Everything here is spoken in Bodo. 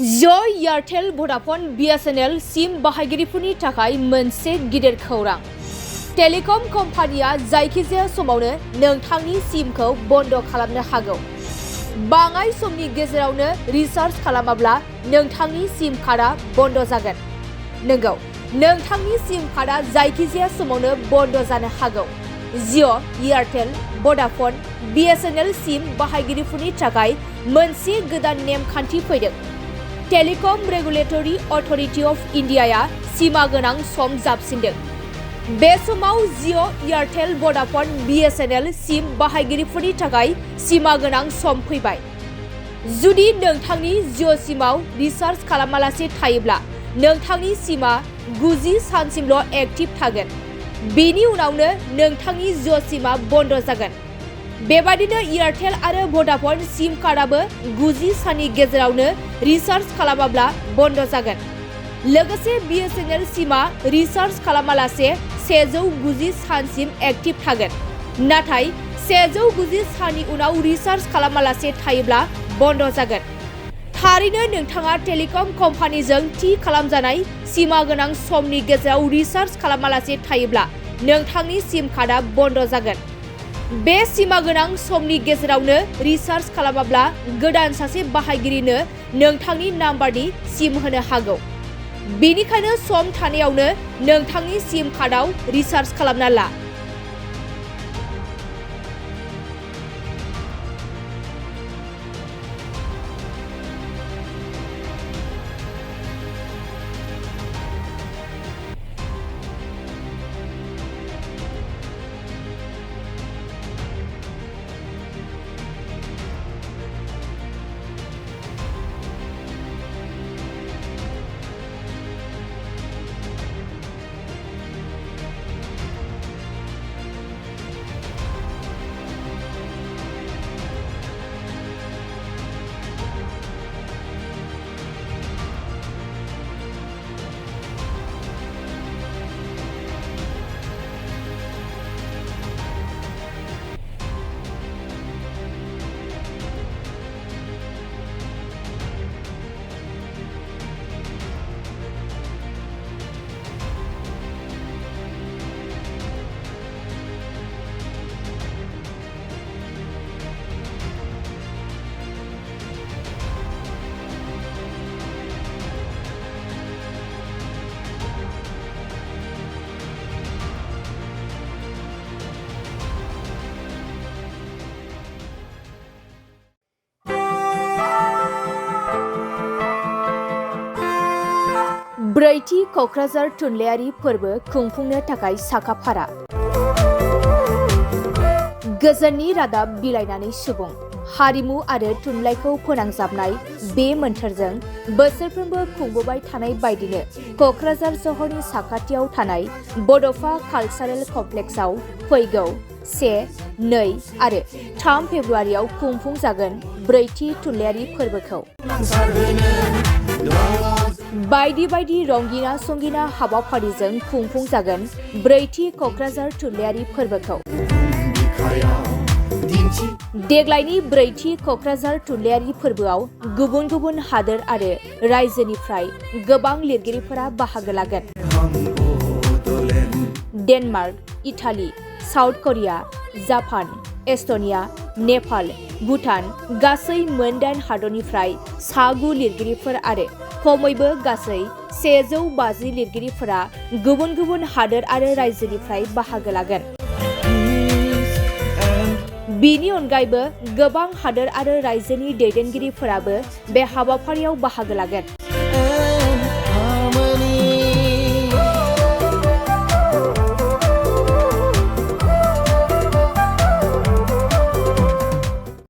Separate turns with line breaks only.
जिअ' एयारटेल भडाफन Bsnl सिम बाहायगिरिफोरनि थाखाय मोनसे गिदिर खौरां। टेलिकम कम्पानिया जायखिजाया समावनो नोंथांनि सिमखौ बन्द खालामनो हागौ। बाङाय समनि गेजेरावनो रिचार्ज खालामाब्ला नोंथांनि सिम कार्डआ बन्द जागोन। नंगौ, नोंथांनि सिम कार्डआ जायखिजाया समावनो बन्द जानो हागौ। जिअ', एयारटेल, भडाफन, Bsnl सिम बाहायगिरिफोरनि थाखाय मोनसे गोदान नेमखान्थि फैदों। टेलिकम रेगुलेटरी अथरिटी अफ इन्डियाया सिमा गोनां सम जाबसिनदों। बे समाव जिअ', एयारटेल, भडाफन, Bsnl सिम बाहायगिरिफोरनि थाखाय सिमा गोनां सम फैबाय। जुदि नोंथांनि जिअ' सिमआव रिचार्ज खालामालासे थायोब्ला नोंथांनि सिमआ 90 सानसिमल' एक्टिभ थागोन। बेनि उनावनो नोंथांनि जिअ' सिमआ बन्द जागोन। बेबादिनो एयारटेल आरो भडाफन सिम कार्डआबो 90 साननि गेजेरावनो रिचार्ज खालामाब्ला बन्द जागोन। लोगोसे Bsnl सिमआ रिचार्ज खालामालासे 190 सानसिम एक्टिभ थागोन। नाथाय 190 साननि उनाव रिचार्ज खालामालासे थायोब्ला बन्द जागोन। थारैनो नोंथाङा टेलिकम कम्पानिजों थि खालामजानाय सिमा गोनां समनि गेजेराव रिचार्ज खालामालासे थायोब्ला नोंथांनि सिम कार्डआ बन्द जागोन। बे सिमा गोनां समनि गेजेरावनो रिचार्ज खालामाब्ला गोदान सासे बाहायगिरिनो नोंथांनि नाम्बारनि सिम होनो हागौ। बेनिखायनो सम थानायावनो नोंथांनि सिम कार्डआव रिचार्ज खालामना ला। ब्रैथि क'क्राझार थुनलाइयारि फोरबो खुंफुंनो थाखाय साखाफारा। गोजोननि रादाब बिलाइनानै सुबुं हारिमु आरो थुनलाइखौ फोनांजाबनाय बे मोन्थोरजों बोसोरफ्रोमबो खुंबोबाय थानाय बायदिनो क'क्राझार सहरनि साखाथियाव थानाय बड'फा कालचारेल कमप्लेक्सआव फैगौ 1, 2 आरो 3 फेब्रुआरियाव खुंफुंजागोन ब्रैथि थुनलाइयारि फोरबोखौ। बायदि बायदि रंगिना संगिना हाबाफारिजों खुंफुंजागोन ब्रैथि क'क्राझार थुनलाइयारि फोरबोखौ। देग्लायनि ब्रैथि क'क्राझार थुनलाइयारि फोरबोआव गुबुन गुबुन हादोर आरो रायजोनिफ्राय गोबां लिरगिरिफोरा बाहागो लागोन। Denmark, Italy, South Korea, Japan, Estonia, Nepal, Bhutan गासै मोन 8 हादरनिफ्राय 9 लिरगिरिफोर आरो खमैबो गासै 150 लिरगिरिफोरा गुबुन गुबुन हादोर आरो रायजोनिफ्राय बाहागो लागोन। बेनि अनगायैबो गोबां हादोर आरो रायजोनि दैदेनगिरिफोराबो बे हाबाफारियाव बाहागो लागोन।